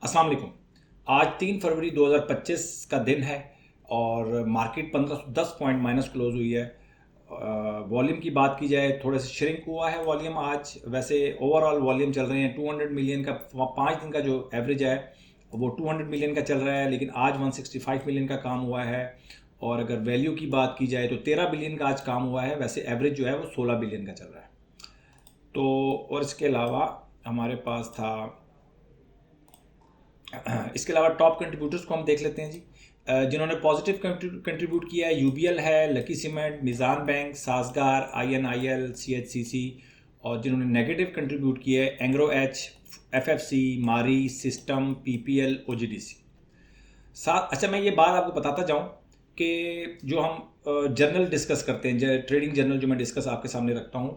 अस्सलाम वालेकुम। आज 3 फरवरी 2025 का दिन है और मार्केट 1510 पॉइंट माइनस क्लोज हुई है। वॉल्यूम की बात की जाए, थोड़ा सा श्रिंक हुआ है वॉल्यूम आज। वैसे ओवरऑल वॉल्यूम चल रहे हैं 200 मिलियन का। 5 दिन का जो एवरेज है वो 200 मिलियन का चल रहा है, लेकिन आज 165 मिलियन का काम हुआ है। और अगर वैल्यू की बात की जाए तो 13 बिलियन का आज काम हुआ है। वैसे एवरेज जो है वो 16 बिलियन का चल रहा है। तो और इसके अलावा हमारे पास था इसके अलावा टॉप कंट्रीब्यूटर्स को हम देख लेते हैं जी। जिन्होंने पॉजिटिव कंट्रीब्यूट किया है, यूबीएल है, लकी सीमेंट, मिज़ान बैंक, सासगार, आईएनआईएल, सीएचसीसी। और जिन्होंने नेगेटिव कंट्रीब्यूट किया है, एंग्रो एच, एफएफसी, मारी, सिस्टम, पीपीएल, ओजीडीसी। साथ अच्छा, मैं ये बात आपको बताता जाऊं कि जो हम जर्नल डिस्कस करते हैं, ट्रेडिंग जर्नल जो मैं डिस्कस आपके सामने रखता हूं,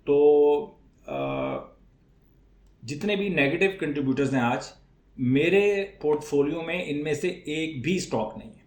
तो जितने भी नेगेटिव कंट्रीब्यूटर्स हैं आज मेरे पोर्टफोलियो में, इनमें से एक भी स्टॉक नहीं है।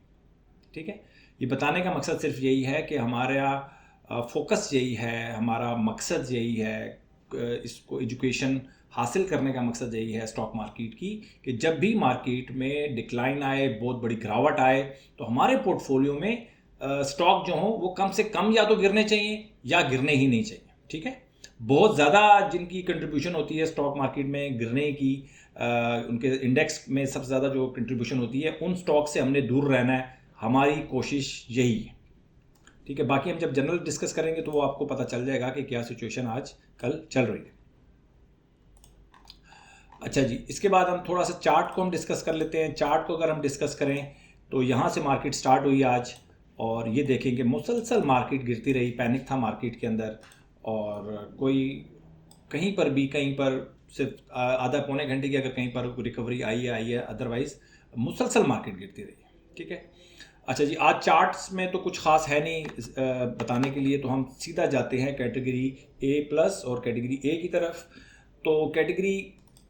ठीक है, ये बताने का मकसद सिर्फ यही है कि हमारा फोकस यही है, हमारा मकसद यही है, इसको एजुकेशन हासिल करने का मकसद यही है स्टॉक मार्केट की, कि जब भी मार्केट में डिक्लाइन आए, बहुत बड़ी गिरावट आए, तो हमारे पोर्टफोलियो में स्टॉक जो हो वो कम से कम या तो गिरने चाहिए या गिरने ही नहीं चाहिए। ठीक है, बहुत ज़्यादा जिनकी कंट्रीब्यूशन होती है स्टॉक मार्केट में गिरने की, उनके इंडेक्स में सबसे ज़्यादा जो कंट्रीब्यूशन होती है, उन स्टॉक से हमने दूर रहना है। हमारी कोशिश यही है। ठीक है, बाकी हम जब जनरल डिस्कस करेंगे तो वो आपको पता चल जाएगा कि क्या सिचुएशन आज कल चल रही है। अच्छा जी, इसके बाद हम थोड़ा सा चार्ट को हम डिस्कस कर लेते हैं। चार्ट को अगर हम डिस्कस करें तो यहाँ से मार्केट स्टार्ट हुई आज, और ये देखेंगे मुसलसल मार्केट गिरती रही, पैनिक था मार्केट के अंदर, और कोई कहीं पर सिर्फ आधा पौने घंटे की अगर कहीं पर रिकवरी आई है, अदरवाइज मुसलसल मार्केट गिरती रही। ठीक है, अच्छा जी, आज चार्ट्स में तो कुछ खास है नहीं बताने के लिए, तो हम सीधा जाते हैं कैटेगरी ए प्लस और कैटेगरी ए की तरफ। तो कैटेगरी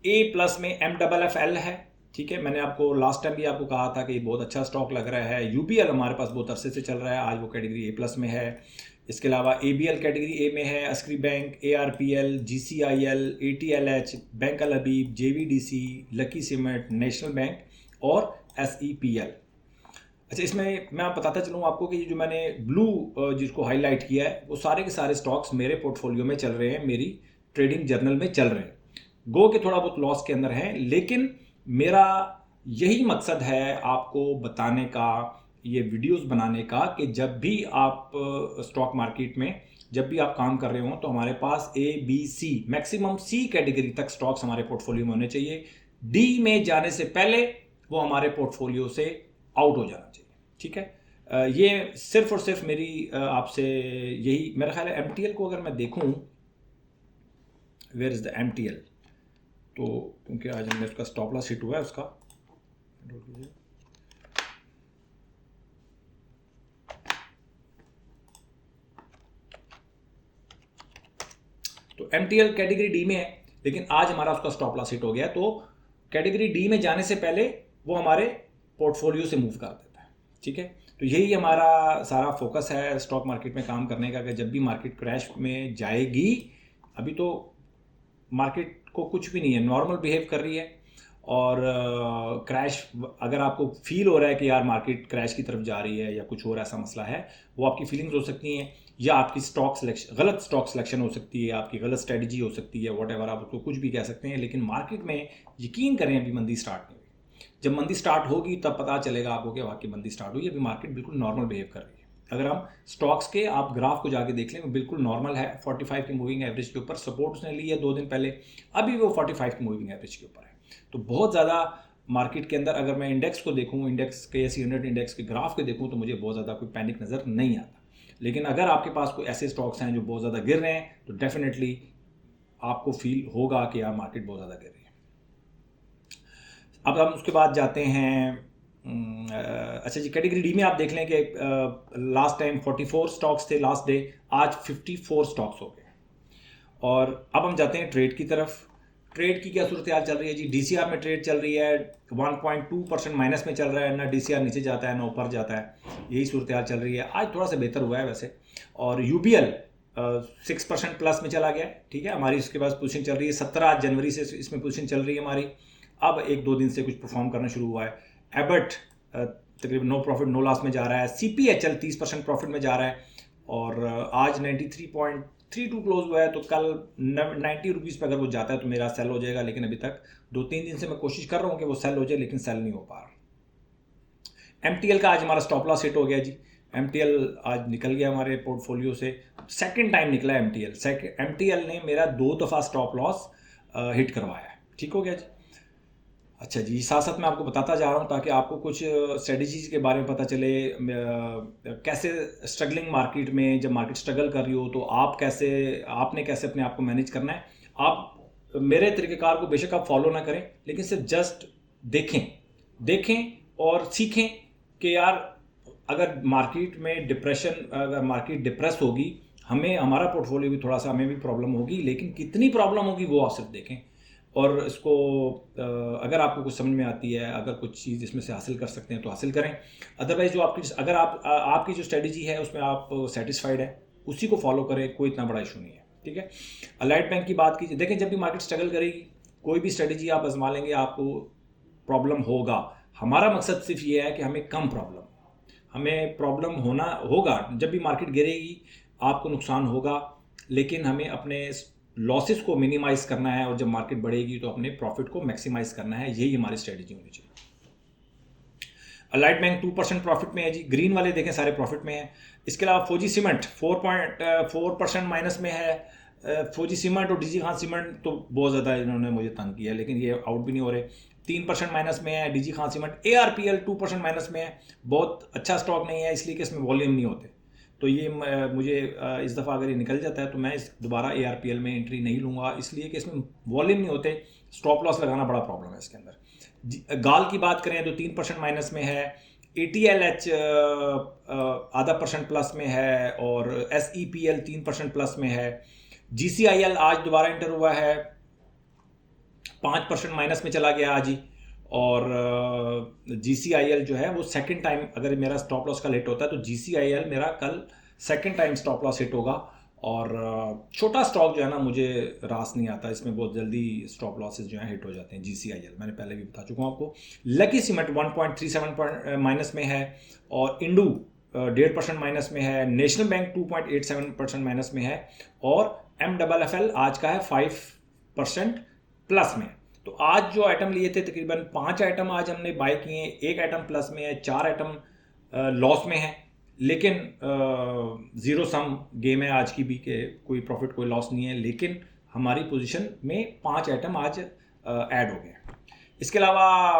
ए प्लस में MFFL है। ठीक है, मैंने आपको लास्ट टाइम भी आपको कहा था कि ये बहुत अच्छा स्टॉक लग रहा है। यूबीएल हमारे पास बहुत अरसे से चल रहा है, आज वो कैटेगरी ए प्लस में है। इसके अलावा ABL कैटेगरी ए में है, Askari Bank, ARPL, GCIL, ATLH, Bank Al Habib, JVDC, Lucky Cement, National Bank और SEPL। अच्छा, इसमें मैं बताता चलूँ आपको कि ये जो मैंने ब्लू जिसको हाईलाइट किया है, वो सारे के सारे स्टॉक्स मेरे पोर्टफोलियो में चल रहे हैं, मेरी ट्रेडिंग जर्नल में चल रहे हैं। गो के थोड़ा बहुत लॉस के अंदर हैं, लेकिन मेरा यही मकसद है आपको बताने का, ये वीडियोस बनाने का, कि जब भी आप स्टॉक मार्केट में जब भी आप काम कर रहे हो तो हमारे पास ABC, मैक्सिमम C कैटेगरी तक स्टॉक्स हमारे पोर्टफोलियो में होने चाहिए। D में जाने से पहले वो हमारे पोर्टफोलियो से आउट हो जाना चाहिए। ठीक है, ये सिर्फ और सिर्फ मेरी आपसे यही, मेरा ख्याल है। MTL को अगर मैं देखूं, वेयर इज द MTL, तो क्योंकि आज हमने उसका स्टॉप लॉस हिट हुआ है उसका, तो MTL कैटेगरी डी में है, लेकिन आज हमारा उसका स्टॉप लॉस हिट हो गया। तो कैटेगरी डी में जाने से पहले वो हमारे पोर्टफोलियो से मूव कर देता है। ठीक है, तो यही हमारा सारा फोकस है स्टॉक मार्केट में काम करने का, कि जब भी मार्केट क्रैश में जाएगी, अभी तो मार्केट को कुछ भी नहीं है, नॉर्मल बिहेव कर रही है, और क्रैश अगर आपको फील हो रहा है कि यार मार्केट क्रैश की तरफ जा रही है या कुछ और ऐसा मसला है, वो आपकी फीलिंग्स हो सकती हैं, या आपकी स्टॉक सिलेक्शन, गलत स्टॉक सिलेक्शन हो सकती है, आपकी गलत स्ट्रेटजी हो सकती है, वॉट एवर आप उसको कुछ भी कह सकते हैं। लेकिन मार्केट में यकीन करें, अभी मंदी स्टार्ट नहीं हुई। जब मंदी स्टार्ट होगी तब पता चलेगा आपको कि वाकई मंदी स्टार्ट हुई। अभी मार्केट बिल्कुल नॉर्मल बिहेव कर रही है। अगर हम स्टॉक्स के आप ग्राफ को जाके देख लें, वो बिल्कुल नॉर्मल है। 45 की मूविंग एवरेज के ऊपर सपोर्ट उसने ली है 2 दिन पहले, अभी वो 45 की मूविंग एवरेज के ऊपर है। तो बहुत ज़्यादा मार्केट के अंदर, अगर मैं इंडेक्स को देखूं, इंडेक्स के एस 100 इंडेक्स के ग्राफ के देखूं, तो मुझे बहुत ज़्यादा कोई पैनिक नज़र नहीं आता। लेकिन अगर आपके पास कोई ऐसे स्टॉक्स हैं जो बहुत ज़्यादा गिर रहे हैं, तो डेफिनेटली आपको फील होगा कि यार मार्केट बहुत ज़्यादा गिर रही है। अब हम उसके बाद जाते हैं अच्छा जी, कैटेगरी डी में आप देख लें कि लास्ट टाइम 44 स्टॉक्स थे लास्ट डे, आज 54 स्टॉक्स हो गए। और अब हम जाते हैं ट्रेड की तरफ। ट्रेड की क्या सूरत हाल चल रही है जी? DCR में ट्रेड चल रही है 1.2% माइनस में चल रहा है, ना DCR नीचे जाता है ना ऊपर जाता है, यही सूरत हाल चल रही है। आज थोड़ा सा बेहतर हुआ है वैसे। और UBL 6% प्लस में चला गया है। ठीक है, हमारी इसके पास पोजीशन चल रही है 17 जनवरी से, इसमें पोजीशन चल रही है हमारी। अब 1-2 दिन से कुछ परफॉर्म करना शुरू हुआ है। एबट तकरीबन नो प्रॉफिट नो लॉस में जा रहा है। CPHL 30% प्रॉफिट में जा रहा है और आज 93.32 क्लोज हुआ है, तो कल 90 रुपीज़ पर अगर वो जाता है तो मेरा सेल हो जाएगा, लेकिन अभी तक 2-3 दिन से मैं कोशिश कर रहा हूँ कि वो सेल हो जाए, लेकिन सेल नहीं हो पा रहा। MTL का आज हमारा स्टॉप लॉस हिट हो गया जी। MTL आज निकल गया हमारे पोर्टफोलियो से, सेकंड टाइम निकला MTL ने मेरा 2 दफ़ा स्टॉप लॉस हिट करवाया है। ठीक हो गया जी। अच्छा जी, साथ साथ मैं आपको बताता जा रहा हूँ ताकि आपको कुछ स्ट्रेटजीज के बारे में पता चले, कैसे स्ट्रगलिंग मार्केट में, जब मार्केट स्ट्रगल कर रही हो तो आपने कैसे अपने आप को मैनेज करना है। आप मेरे तरीक़ेकार को बेशक आप फॉलो ना करें, लेकिन सिर्फ जस्ट देखें और सीखें कि यार अगर मार्केट डिप्रेस होगी, हमारा पोर्टफोलियो भी थोड़ा सा, हमें भी प्रॉब्लम होगी, लेकिन कितनी प्रॉब्लम होगी वो आप सिर्फ देखें। और इसको अगर आपको कुछ समझ में आती है, अगर कुछ चीज़ इसमें से हासिल कर सकते हैं तो हासिल करें। अदरवाइज आपकी जो स्ट्रेटजी है उसमें आप सेटिस्फाइड है, उसी को फॉलो करें, कोई इतना बड़ा इशू नहीं है। ठीक है। अलाइड बैंक की बात कीजिए, देखें जब भी मार्केट स्ट्रगल करेगी, कोई भी स्ट्रेटजी आप आजमा लेंगे आपको प्रॉब्लम होगा। हमारा मकसद सिर्फ ये है कि हमें कम प्रॉब्लम, हमें प्रॉब्लम होगा जब भी मार्केट गिरेगी, आपको नुकसान होगा, लेकिन हमें अपने लॉसेस को मिनिमाइज करना है, और जब मार्केट बढ़ेगी तो अपने प्रॉफिट को मैक्सिमाइज करना है। यही हमारी स्ट्रेटजी होनी चाहिए। अलाइड बैंक 2% प्रॉफिट में है जी। ग्रीन वाले देखें सारे प्रॉफिट में है। इसके अलावा फौजी सीमेंट 4.4% माइनस में है। फौजी सीमेंट और डीजी खान सीमेंट तो बहुत ज़्यादा इन्होंने मुझे तंग किया है, लेकिन ये आउट भी नहीं हो रहे। 3% माइनस में है DG Khan cement. ARPL 2% minus में है। बहुत अच्छा स्टॉक नहीं है, इसलिए कि इसमें वॉल्यूम नहीं होते, तो ये मुझे इस दफ़ा अगर ये निकल जाता है तो मैं दोबारा ARPL में एंट्री नहीं लूँगा, इसलिए कि इसमें वॉल्यूम नहीं होते। स्टॉप लॉस लगाना बड़ा प्रॉब्लम है इसके अंदर। गाल की बात करें तो 3% माइनस में है। ATLH आधा % प्लस में है, और SEPL 3% प्लस में है। GCIL आज दोबारा एंटर हुआ है, 5% माइनस में चला गया आज ही। और GCIL जो है वो सेकंड टाइम, अगर मेरा स्टॉप लॉस कल हिट होता है तो GCIL मेरा कल second time stop loss hit होगा। और छोटा स्टॉक जो है ना, मुझे रास नहीं आता, इसमें बहुत जल्दी स्टॉप लॉसेस जो हैं हिट हो जाते हैं। GCIL मैंने पहले भी बता चुका हूँ आपको। लकी सीमेंट 1.37 माइनस में है, और इंडू 1.5% माइनस में है। नेशनल बैंक 2.87% माइनस में है, और MFFL आज का है 5% प्लस में। तो आज जो आइटम लिए थे, तकरीबन 5 आइटम आज हमने बाय किए, 1 आइटम प्लस में है, 4 आइटम लॉस में है, लेकिन ज़ीरो सम गेम है आज की भी, कि कोई प्रॉफिट कोई लॉस नहीं है, लेकिन हमारी पोजीशन में 5 आइटम आज ऐड हो गए। इसके अलावा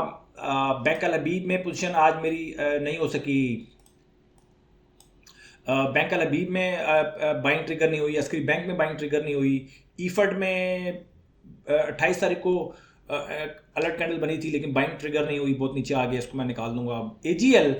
बैंक अल हबीब में पोजीशन आज मेरी नहीं हो सकी। बैंक अल हबीब में बाइंग ट्रिगर नहीं हुई, अस्करी बैंक में बाइंग ट्रिगर नहीं हुई। ईफड में 28 तारीख को अलर्ट कैंडल बनी थी, लेकिन बाइंग ट्रिगर नहीं हुई, बहुत नीचे आ गया, इसको मैं निकाल दूंगा। AGL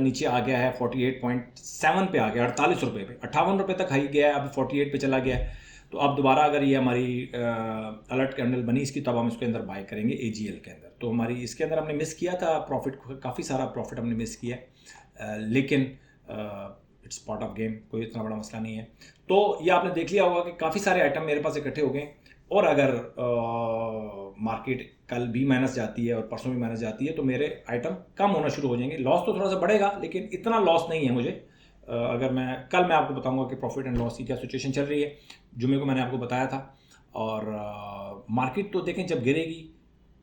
नीचे आ गया है, 48.7 पे आ गया, 48 रुपये पे, 58 रुपये तक हाई गया है, अभी 48 पे चला गया है। तो अब दोबारा अगर ये हमारी अलर्ट कैंडल बनी इसकी, तब हम इसके अंदर बाय करेंगे AGL के अंदर। तो हमारी इसके अंदर हमने मिस किया था प्रॉफिट, काफ़ी सारा प्रॉफिट हमने मिस किया, लेकिन इट्स पार्ट ऑफ गेम, कोई इतना बड़ा मसला नहीं है। तो ये आपने देख लिया होगा कि काफ़ी सारे आइटम मेरे पास इकट्ठे हो गए, और अगर मार्केट कल भी माइनस जाती है और परसों भी माइनस जाती है तो मेरे आइटम कम होना शुरू हो जाएंगे। लॉस तो थोड़ा सा बढ़ेगा, लेकिन इतना लॉस नहीं है मुझे। अगर कल मैं आपको बताऊंगा कि प्रॉफिट एंड लॉस की क्या सिचुएशन चल रही है, जुमे को मैंने आपको बताया था। और मार्केट तो देखें जब गिरेगी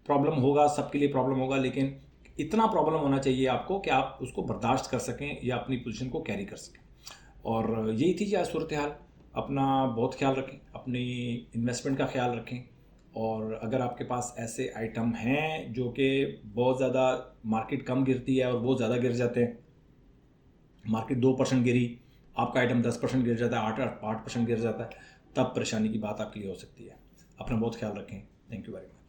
प्रॉब्लम होगा, सबके लिए प्रॉब्लम होगा, लेकिन इतना प्रॉब्लम होना चाहिए आपको कि आप उसको बर्दाश्त कर सकें या अपनी पोजीशन को कैरी कर सकें। और यही थी आज सूरत हाल। अपना बहुत ख्याल रखें, अपनी इन्वेस्टमेंट का ख्याल रखें, और अगर आपके पास ऐसे आइटम हैं जो कि बहुत ज़्यादा मार्केट कम गिरती है और बहुत ज़्यादा गिर जाते हैं, मार्केट 2% गिरी, आपका आइटम 10% गिर जाता है, 8% गिर जाता है, तब परेशानी की बात आपके लिए हो सकती है। अपना बहुत ख्याल रखें। Thank you very much.